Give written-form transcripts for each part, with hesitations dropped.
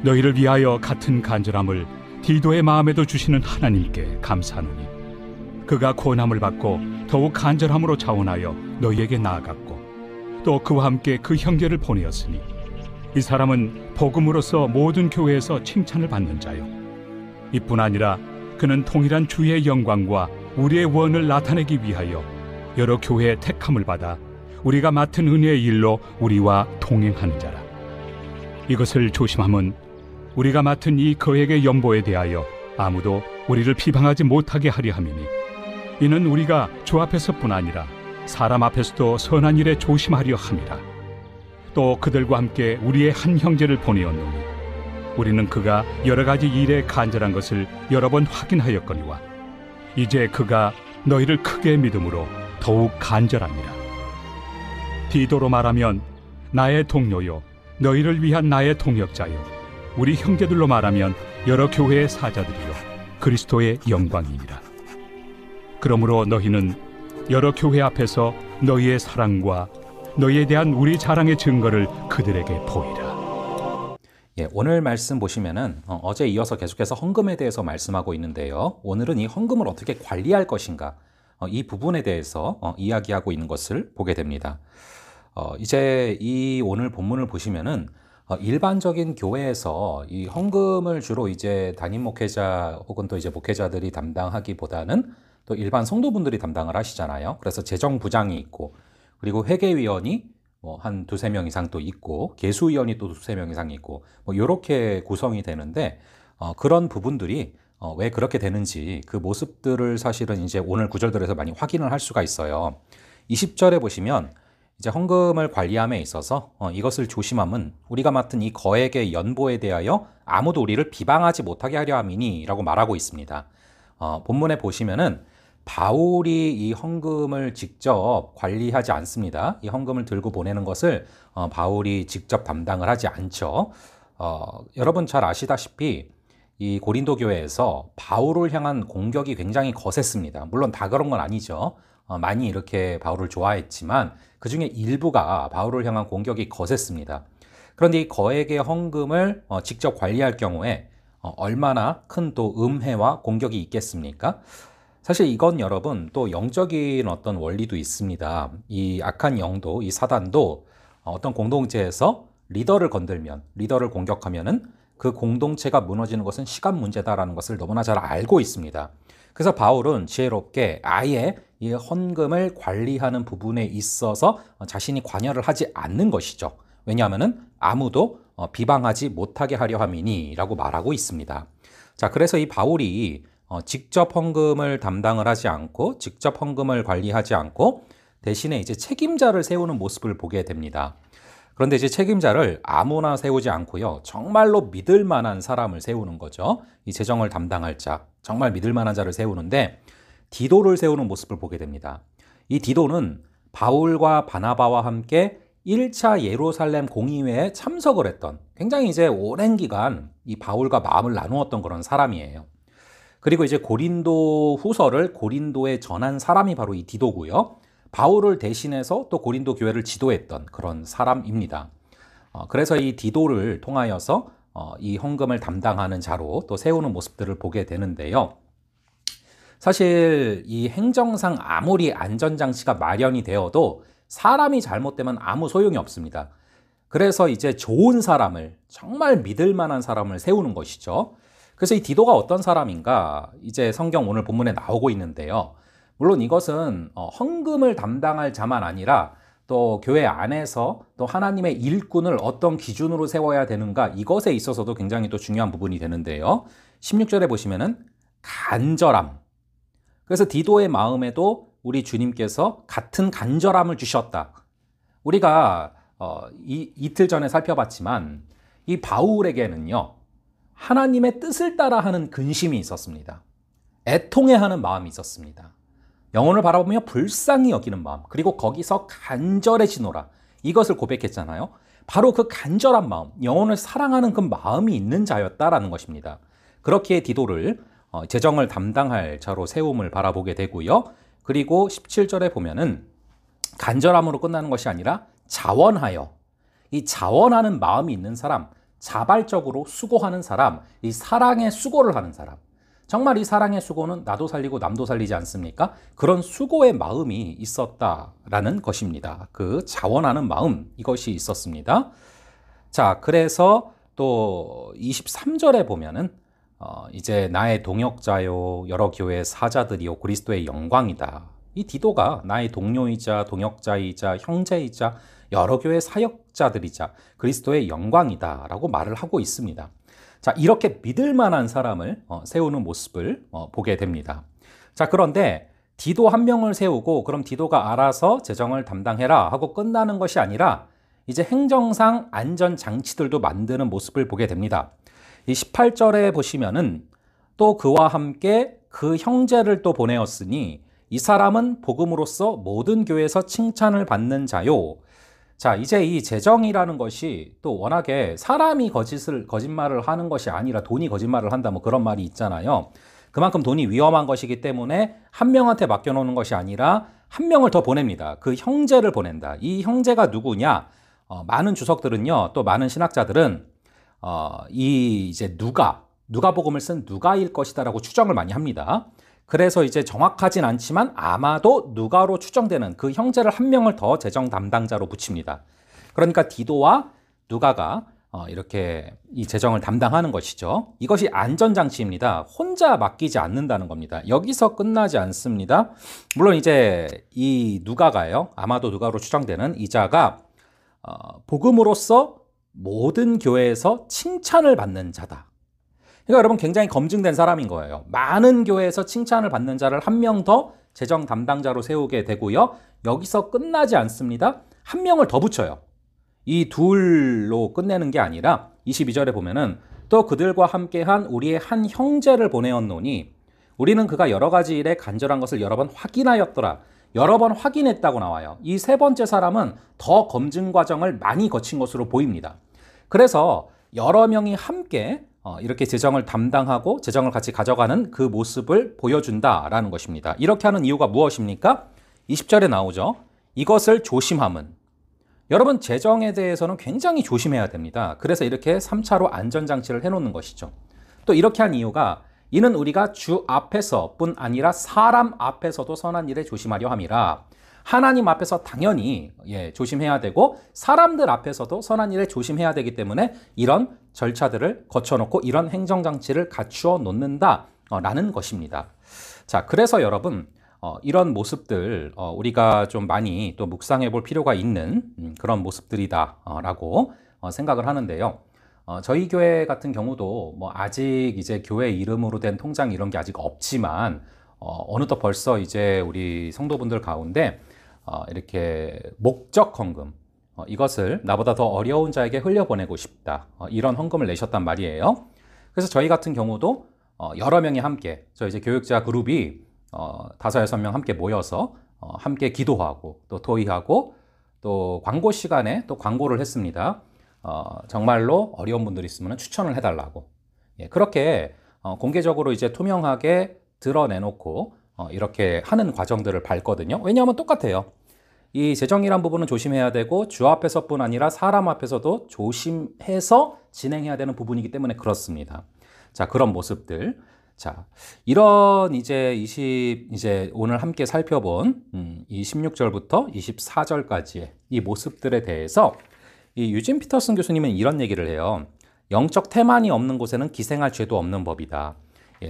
너희를 위하여 같은 간절함을 디도의 마음에도 주시는 하나님께 감사하노니 그가 고난을 받고 더욱 간절함으로 자원하여 너희에게 나아갔고 또 그와 함께 그 형제를 보내었으니 이 사람은 복음으로서 모든 교회에서 칭찬을 받는 자요 이뿐 아니라 그는 동일한 주의 영광과 우리의 원을 나타내기 위하여 여러 교회의 택함을 받아 우리가 맡은 은혜의 일로 우리와 동행하는 자라. 이것을 조심함은 우리가 맡은 이 거액의 연보에 대하여 아무도 우리를 비방하지 못하게 하려 함이니 이는 우리가 주 앞에서뿐 아니라 사람 앞에서도 선한 일에 조심하려 함이라. 또 그들과 함께 우리의 한 형제를 보내었노니 우리는 그가 여러 가지 일에 간절한 것을 여러 번 확인하였거니와 이제 그가 너희를 크게 믿음으로 더욱 간절하니라. 디도로 말하면 나의 동료요 너희를 위한 나의 동역자요 우리 형제들로 말하면 여러 교회의 사자들이요 그리스도의 영광이니라. 그러므로 너희는 여러 교회 앞에서 너희의 사랑과 너희에 대한 우리 자랑의 증거를 그들에게 보이라. 오늘 말씀 보시면은 어제 이어서 계속해서 헌금에 대해서 말씀하고 있는데요. 오늘은 이 헌금을 어떻게 관리할 것인가 이 부분에 대해서 이야기하고 있는 것을 보게 됩니다. 이제 이 오늘 본문을 보시면은 일반적인 교회에서 이 헌금을 주로 이제 담임 목회자 혹은 또 이제 목회자들이 담당하기보다는 또 일반 성도분들이 담당을 하시잖아요. 그래서 재정부장이 있고 그리고 회계위원이 한 두세 명 이상 또 있고 계수위원이 또 두세 명 이상 있고 이렇게 구성이 되는데 그런 부분들이 왜 그렇게 되는지 그 모습들을 사실은 이제 오늘 구절들에서 많이 확인을 할 수가 있어요. 20절에 보시면 이제 헌금을 관리함에 있어서 이것을 조심함은 우리가 맡은 이 거액의 연보에 대하여 아무도 우리를 비방하지 못하게 하려 함이니 라고 말하고 있습니다. 본문에 보시면은 바울이 이 헌금을 직접 관리하지 않습니다. 이 헌금을 들고 보내는 것을 바울이 직접 담당을 하지 않죠. 여러분 잘 아시다시피 이 고린도 교회에서 바울을 향한 공격이 굉장히 거셌습니다. 물론 다 그런 건 아니죠. 많이 이렇게 바울을 좋아했지만 그 중에 일부가 바울을 향한 공격이 거셌습니다. 그런데 이 거액의 헌금을 직접 관리할 경우에 얼마나 큰 또 음해와 공격이 있겠습니까? 사실 이건 여러분 또 영적인 어떤 원리도 있습니다. 이 악한 영도, 이 사단도 어떤 공동체에서 리더를 건들면, 리더를 공격하면은 그 공동체가 무너지는 것은 시간 문제다라는 것을 너무나 잘 알고 있습니다. 그래서 바울은 지혜롭게 아예 이 헌금을 관리하는 부분에 있어서 자신이 관여를 하지 않는 것이죠. 왜냐하면은 아무도 비방하지 못하게 하려 함이니 라고 말하고 있습니다. 자, 그래서 이 바울이 직접 헌금을 담당을 하지 않고 직접 헌금을 관리하지 않고 대신에 이제 책임자를 세우는 모습을 보게 됩니다. 그런데 이제 책임자를 아무나 세우지 않고요. 정말로 믿을 만한 사람을 세우는 거죠. 이 재정을 담당할 자, 정말 믿을 만한 자를 세우는데 디도를 세우는 모습을 보게 됩니다. 이 디도는 바울과 바나바와 함께 1차 예루살렘 공의회에 참석을 했던 굉장히 이제 오랜 기간 이 바울과 마음을 나누었던 그런 사람이에요. 그리고 이제 고린도 후서를 고린도에 전한 사람이 바로 이 디도고요. 바울을 대신해서 또 고린도 교회를 지도했던 그런 사람입니다. 그래서 이 디도를 통하여서 이 헌금을 담당하는 자로 또 세우는 모습들을 보게 되는데요. 사실 이 행정상 아무리 안전장치가 마련이 되어도 사람이 잘못되면 아무 소용이 없습니다. 그래서 이제 좋은 사람을, 정말 믿을 만한 사람을 세우는 것이죠. 그래서 이 디도가 어떤 사람인가 이제 성경 오늘 본문에 나오고 있는데요. 물론 이것은 헌금을 담당할 자만 아니라 또 교회 안에서 또 하나님의 일꾼을 어떤 기준으로 세워야 되는가 이것에 있어서도 굉장히 또 중요한 부분이 되는데요. 16절에 보시면은 간절함. 그래서 디도의 마음에도 우리 주님께서 같은 간절함을 주셨다. 우리가 이틀 전에 살펴봤지만 이 바울에게는요. 하나님의 뜻을 따라하는 근심이 있었습니다. 애통해하는 마음이 있었습니다. 영혼을 바라보며 불쌍히 여기는 마음, 그리고 거기서 간절해지노라. 이것을 고백했잖아요. 바로 그 간절한 마음, 영혼을 사랑하는 그 마음이 있는 자였다라는 것입니다. 그렇기에 디도를 재정을 담당할 자로 세움을 바라보게 되고요. 그리고 17절에 보면은 간절함으로 끝나는 것이 아니라 자원하여, 이 자원하는 마음이 있는 사람, 자발적으로 수고하는 사람, 이 사랑의 수고를 하는 사람. 정말 이 사랑의 수고는 나도 살리고 남도 살리지 않습니까? 그런 수고의 마음이 있었다라는 것입니다. 그 자원하는 마음, 이것이 있었습니다. 자, 그래서 또 23절에 보면은 이제 나의 동역자요 여러 교회의 사자들이요 그리스도의 영광이다. 이 디도가 나의 동료이자 동역자이자 형제이자 여러 교회 사역자들이자 그리스도의 영광이다 라고 말을 하고 있습니다. 자, 이렇게 믿을 만한 사람을 세우는 모습을 보게 됩니다. 자, 그런데 디도 한 명을 세우고 그럼 디도가 알아서 재정을 담당해라 하고 끝나는 것이 아니라 이제 행정상 안전장치들도 만드는 모습을 보게 됩니다. 이 18절에 보시면은 또 그와 함께 그 형제를 또 보내었으니 이 사람은 복음으로써 모든 교회에서 칭찬을 받는 자요. 자, 이제 이 재정이라는 것이 또 워낙에 사람이 거짓말을 하는 것이 아니라 돈이 거짓말을 한다 뭐 그런 말이 있잖아요. 그만큼 돈이 위험한 것이기 때문에 한 명한테 맡겨놓는 것이 아니라 한 명을 더 보냅니다. 그 형제를 보낸다. 이 형제가 누구냐? 많은 주석들은요, 또 많은 신학자들은 이 이제 누가복음을 쓴 누가일 것이다라고 추정을 많이 합니다. 그래서 이제 정확하진 않지만 아마도 누가로 추정되는 그 형제를 한 명을 더 재정 담당자로 붙입니다. 그러니까 디도와 누가가 이렇게 이 재정을 담당하는 것이죠. 이것이 안전장치입니다. 혼자 맡기지 않는다는 겁니다. 여기서 끝나지 않습니다. 물론 이제 이 누가가요, 아마도 누가로 추정되는 이 자가 복음으로써 모든 교회에서 칭찬을 받는 자다. 그러니까 여러분 굉장히 검증된 사람인 거예요. 많은 교회에서 칭찬을 받는 자를 한 명 더 재정 담당자로 세우게 되고요. 여기서 끝나지 않습니다. 한 명을 더 붙여요. 이 둘로 끝내는 게 아니라 22절에 보면은 또 그들과 함께한 우리의 한 형제를 보내었노니 우리는 그가 여러 가지 일에 간절한 것을 여러 번 확인하였더라. 여러 번 확인했다고 나와요. 이 세 번째 사람은 더 검증 과정을 많이 거친 것으로 보입니다. 그래서 여러 명이 함께 이렇게 재정을 담당하고 재정을 같이 가져가는 그 모습을 보여준다라는 것입니다. 이렇게 하는 이유가 무엇입니까? 20절에 나오죠. 이것을 조심함은. 여러분, 재정에 대해서는 굉장히 조심해야 됩니다. 그래서 이렇게 3차로 안전장치를 해놓는 것이죠. 또 이렇게 한 이유가 이는 우리가 주 앞에서뿐 아니라 사람 앞에서도 선한 일에 조심하려 함이라. 하나님 앞에서 당연히 조심해야 되고 사람들 앞에서도 선한 일에 조심해야 되기 때문에 이런 절차들을 거쳐놓고 이런 행정장치를 갖추어 놓는다라는 것입니다. 자, 그래서 여러분 이런 모습들 우리가 좀 많이 또 묵상해 볼 필요가 있는 그런 모습들이다라고 생각을 하는데요. 저희 교회 같은 경우도 뭐 아직 이제 교회 이름으로 된 통장 이런 게 아직 없지만 어느덧 벌써 이제 우리 성도분들 가운데 이렇게 목적 헌금 이것을 나보다 더 어려운 자에게 흘려보내고 싶다 이런 헌금을 내셨단 말이에요. 그래서 저희 같은 경우도 여러 명이 함께 저 이제 교육자 그룹이 5-6명 함께 모여서 함께 기도하고 또 토의하고 또 광고 시간에 또 광고를 했습니다. 정말로 어려운 분들이 있으면 추천을 해달라고 그렇게 공개적으로 이제 투명하게 드러내놓고 이렇게 하는 과정들을 밟거든요. 왜냐하면 똑같아요. 이 재정이란 부분은 조심해야 되고 주 앞에서뿐 아니라 사람 앞에서도 조심해서 진행해야 되는 부분이기 때문에 그렇습니다. 자, 그런 모습들. 자, 이런 이제 오늘 함께 살펴본 이 16절부터 24절까지의 이 모습들에 대해서 이 유진 피터슨 교수님은 이런 얘기를 해요. 영적 태만이 없는 곳에는 기생할 죄도 없는 법이다.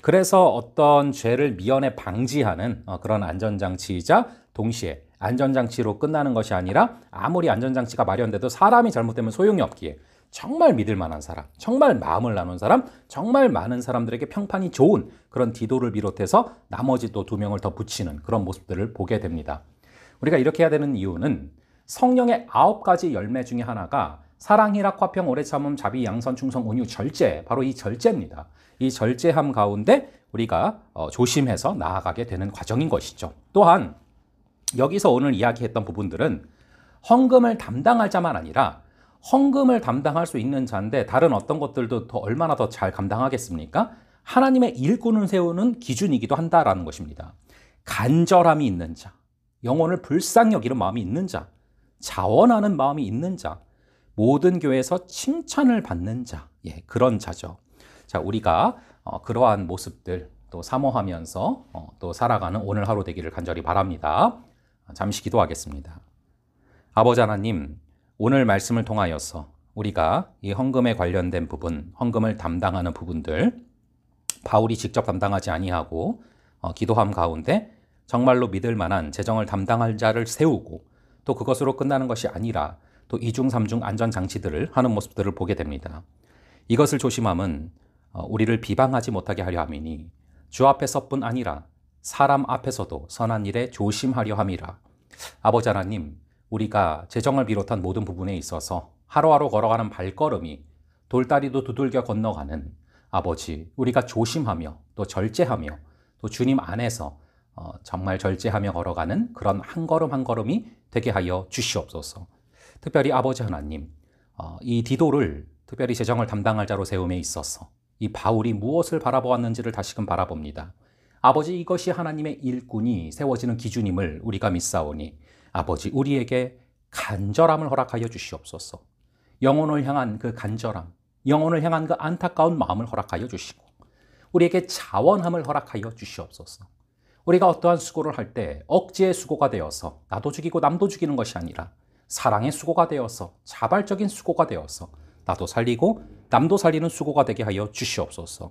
그래서 어떤 죄를 미연에 방지하는 그런 안전장치이자 동시에 안전장치로 끝나는 것이 아니라 아무리 안전장치가 마련돼도 사람이 잘못되면 소용이 없기에 정말 믿을 만한 사람, 정말 마음을 나눈 사람, 정말 많은 사람들에게 평판이 좋은 그런 디도를 비롯해서 나머지 또 2명을 더 붙이는 그런 모습들을 보게 됩니다. 우리가 이렇게 해야 되는 이유는 성령의 9가지 열매 중에 하나가 사랑, 희락, 화평, 오래 참음, 자비, 양선, 충성, 온유, 절제, 바로 이 절제입니다. 이 절제함 가운데 우리가 조심해서 나아가게 되는 과정인 것이죠. 또한 여기서 오늘 이야기했던 부분들은 헌금을 담당할 자만 아니라 헌금을 담당할 수 있는 자인데 다른 어떤 것들도 더 얼마나 더 잘 감당하겠습니까? 하나님의 일꾼을 세우는 기준이기도 한다라는 것입니다. 간절함이 있는 자, 영혼을 불쌍히 여기는 마음이 있는 자, 자원하는 마음이 있는 자, 모든 교회에서 칭찬을 받는 자, 예, 그런 자죠. 자, 우리가 그러한 모습들 또 사모하면서 또 살아가는 오늘 하루 되기를 간절히 바랍니다. 잠시 기도하겠습니다. 아버지 하나님, 오늘 말씀을 통하여서 우리가 이 헌금에 관련된 부분, 헌금을 담당하는 부분들, 바울이 직접 담당하지 아니하고 기도함 가운데 정말로 믿을 만한 재정을 담당할 자를 세우고 또 그것으로 끝나는 것이 아니라 또 이중삼중 안전장치들을 하는 모습들을 보게 됩니다. 이것을 조심함은 우리를 비방하지 못하게 하려 함이니 주 앞에서뿐 아니라 사람 앞에서도 선한 일에 조심하려 함이라. 아버지 하나님, 우리가 재정을 비롯한 모든 부분에 있어서 하루하루 걸어가는 발걸음이 돌다리도 두들겨 건너가는 아버지, 우리가 조심하며 또 절제하며 또 주님 안에서 정말 절제하며 걸어가는 그런 한 걸음 한 걸음이 되게 하여 주시옵소서. 특별히 아버지 하나님, 이 디도를 특별히 재정을 담당할 자로 세움에 있어서 이 바울이 무엇을 바라보았는지를 다시금 바라봅니다. 아버지, 이것이 하나님의 일꾼이 세워지는 기준임을 우리가 믿사오니 아버지, 우리에게 간절함을 허락하여 주시옵소서. 영혼을 향한 그 간절함, 영혼을 향한 그 안타까운 마음을 허락하여 주시고 우리에게 자원함을 허락하여 주시옵소서. 우리가 어떠한 수고를 할 때 억지의 수고가 되어서 나도 죽이고 남도 죽이는 것이 아니라 사랑의 수고가 되어서 자발적인 수고가 되어서 나도 살리고 남도 살리는 수고가 되게 하여 주시옵소서.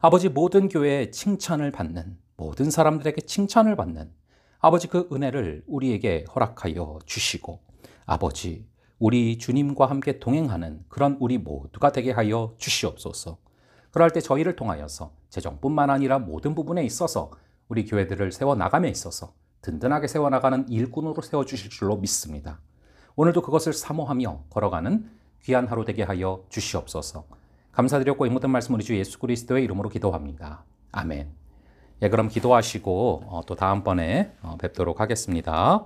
아버지, 모든 교회에 칭찬을 받는, 모든 사람들에게 칭찬을 받는 아버지, 그 은혜를 우리에게 허락하여 주시고 아버지, 우리 주님과 함께 동행하는 그런 우리 모두가 되게 하여 주시옵소서. 그럴 때 저희를 통하여서 재정뿐만 아니라 모든 부분에 있어서 우리 교회들을 세워나감에 있어서 든든하게 세워나가는 일꾼으로 세워주실 줄로 믿습니다. 오늘도 그것을 사모하며 걸어가는 귀한 하루 되게 하여 주시옵소서. 감사드렸고 이 모든 말씀 우리 주 예수 그리스도의 이름으로 기도합니다. 아멘. 예, 그럼 기도하시고 또 다음번에 뵙도록 하겠습니다.